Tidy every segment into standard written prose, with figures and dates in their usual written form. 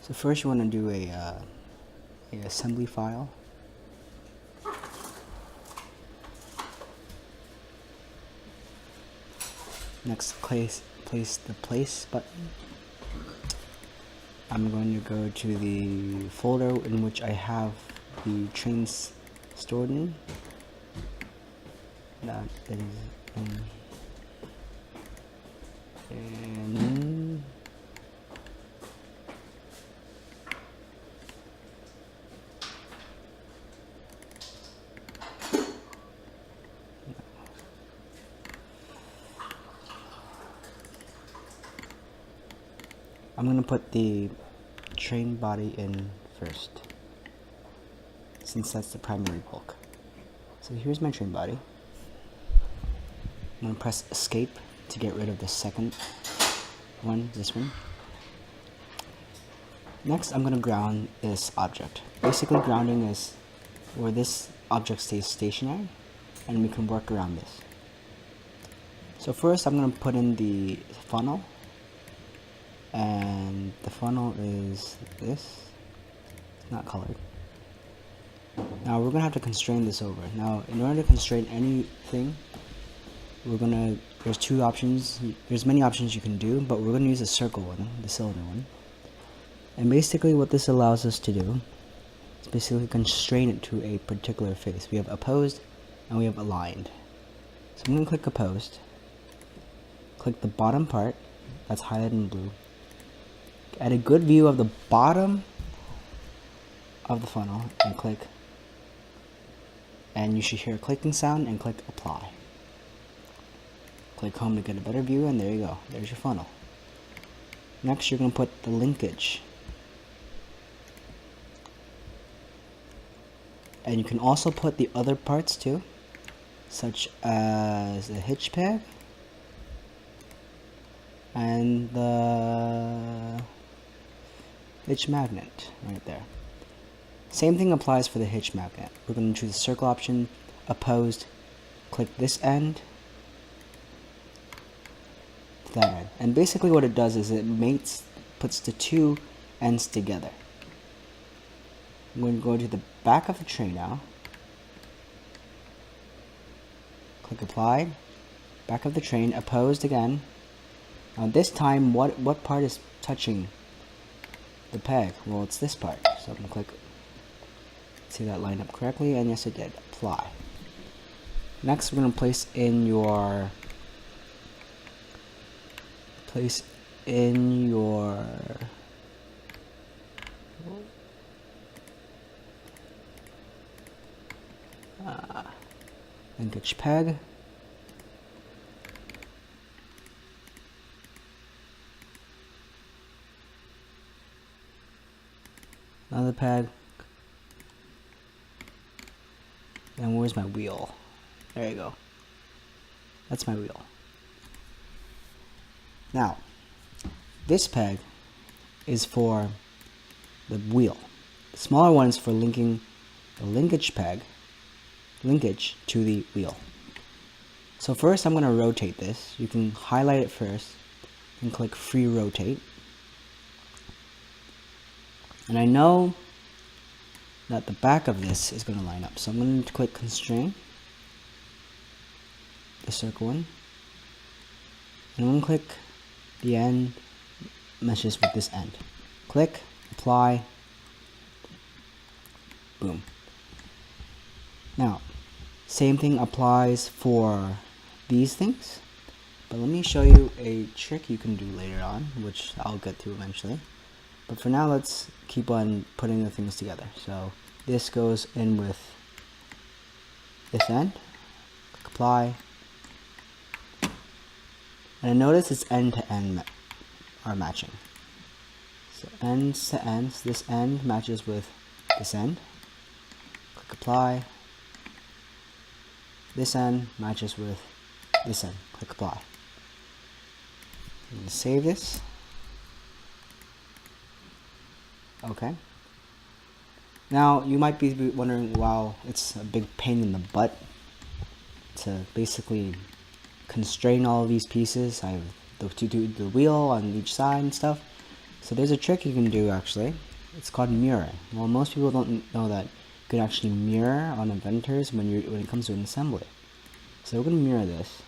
So first you want to do a assembly file. Next, place the place button. I'm going to go to the folder in which I have the trains stored in. That is in I'm going to put the train body in first, since that's the primary bulk. So here's my train body. I'm going to press escape to get rid of the second one, this one. Next, I'm going to ground this object. Basically, grounding is where this object stays stationary, and we can work around this. So first, I'm going to put in the funnel. And the funnel is this. It's not colored. Now we're gonna have to constrain this over. Now, in order to constrain anything, there's two options. There's many options you can do, but we're gonna use the circle one, the cylinder one. And basically what this allows us to do is basically constrain it to a particular face. We have opposed and we have aligned. So I'm gonna click opposed, click the bottom part that's highlighted in blue. At a good view of the bottom of the funnel and click, and you should hear a clicking sound, and click apply. Click home to get a better view, and there you go. There's your funnel. Next, you're going to put the linkage. And you can also put the other parts too, such as the hitch peg and the hitch magnet right there. Same thing applies for the hitch magnet. We're going to choose the circle option, opposed, click this end to that end. And basically what it does is it puts the two ends together. I'm going to go to the back of the train now. Click apply, back of the train, opposed again. Now this time, what part is touching the peg? Well, it's this part. So I'm going to click, see that lined up correctly, and yes it did. Apply. Next we're going to place in your linkage peg. Another peg. And where's my wheel? There you go. That's my wheel. Now, this peg is for the wheel. The smaller one is for linking the linkage to the wheel. So first I'm going to rotate this. You can highlight it first and click free rotate. And I know that the back of this is going to line up. So I'm going to click constrain, the circle one, and I'm going to click the end meshes with this end. Click, apply, boom. Now, same thing applies for these things, but let me show you a trick you can do later on, which I'll get to eventually. But for now, let's keep on putting the things together. So this goes in with this end. Click apply. And I notice it's end to end are matching. So ends to ends, this end matches with this end. Click apply. This end matches with this end. Click apply. I'm going to save this. Okay. Now you might be wondering, wow, it's a big pain in the butt to basically constrain all of these pieces. I have to do the wheel on each side and stuff. So there's a trick you can do actually. It's called mirroring. Well, most people don't know that you can actually mirror on inventors when it comes to an assembly. So we're going to mirror this.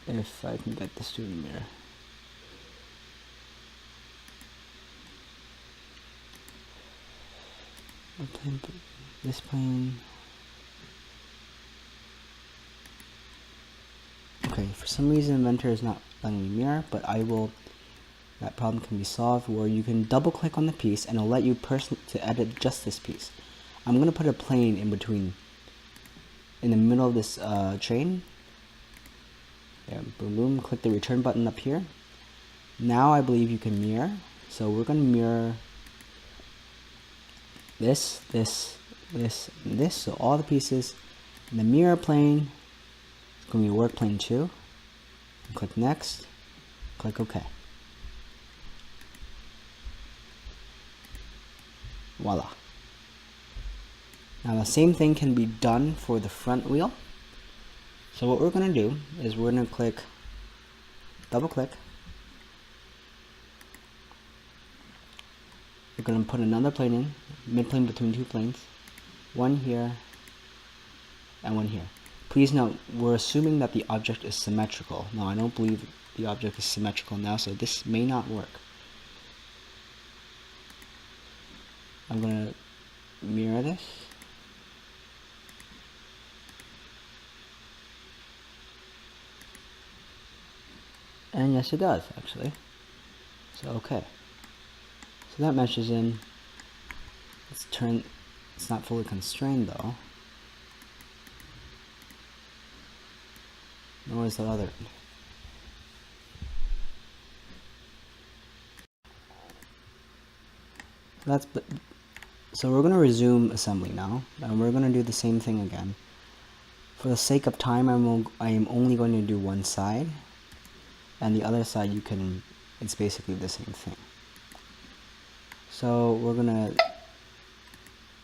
If I can get this to mirror. This plane. Okay, for some reason Inventor is not letting me mirror, but that problem can be solved where you can double click on the piece and it'll let you to edit just this piece. I'm going to put a plane in the middle of this train. Yeah, boom, boom, click the return button up here. Now I believe you can mirror. So we're going to mirror this, and this. So all the pieces in the mirror plane. It's going to be work plane 2. Click next. Click OK. Voila. Now the same thing can be done for the front wheel. So what we're going to do is we're going to double click. We're going to put another plane in, mid plane between two planes. One here and one here. Please note, we're assuming that the object is symmetrical. Now I don't believe the object is symmetrical now, so this may not work. I'm going to mirror this. And yes, it does, actually. So, okay. So that meshes in. It's not fully constrained though. Nor is the other. So we're going to resume assembly now, and we're going to do the same thing again. For the sake of time, I am only going to do one side, and the other side it's basically the same thing. So we're going to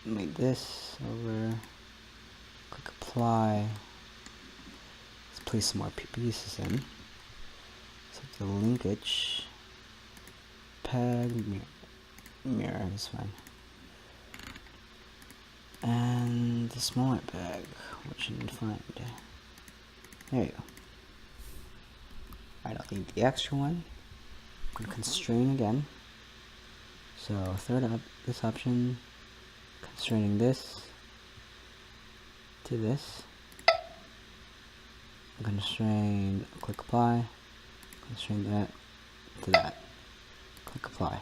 make this over, click apply, let's place some more pieces in. So the linkage, peg, mirror is fine. And the smaller peg, which you need to find. There you go. I don't need the extra one. I'm going to constrain again. So this option, constraining this to this. Constrain, click apply. Constrain that to that. Click apply.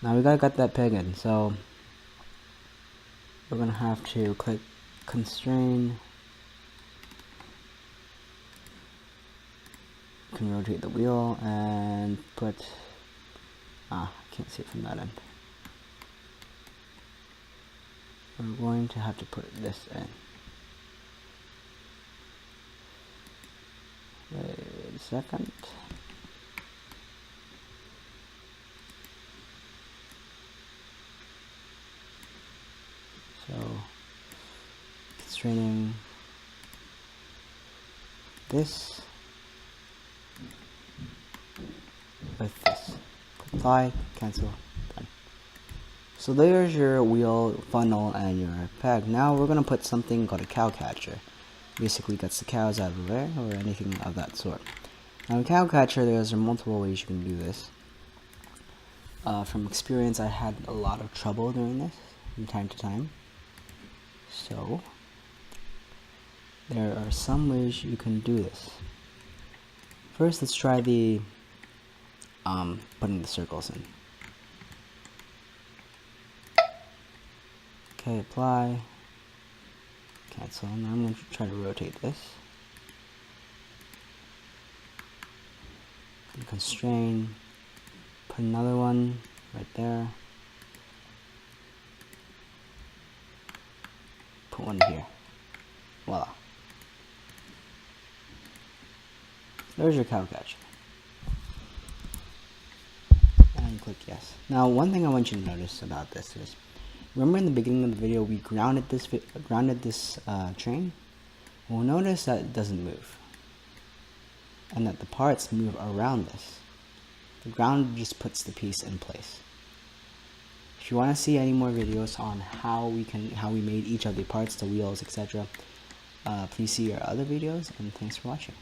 Now we gotta get that peg in, so we're gonna have to click constrain. You can rotate the wheel and put. I can't see it from that end. We're going to have to put this in. Wait a second. So, constraining this with this. Apply, cancel, done. So there's your wheel, funnel, and your peg. Now we're going to put something called a cow catcher. Basically gets the cows out of the way, or anything of that sort. Now, a cow catcher, there's multiple ways you can do this. From experience, I had a lot of trouble doing this from time to time. So, there are some ways you can do this. First, let's try the putting the circles in. Okay, apply, cancel. Now I'm going to try to rotate this. And constrain, put another one right there. Put one here. Voila. There's your cow catcher. And click yes. Now, one thing I want you to notice about this is, remember in the beginning of the video we grounded this train? Well, notice that it doesn't move. and that the parts move around this. The ground just puts the piece in place. If you want to see any more videos on how we made each of the parts, the wheels, etc., please see our other videos, and thanks for watching.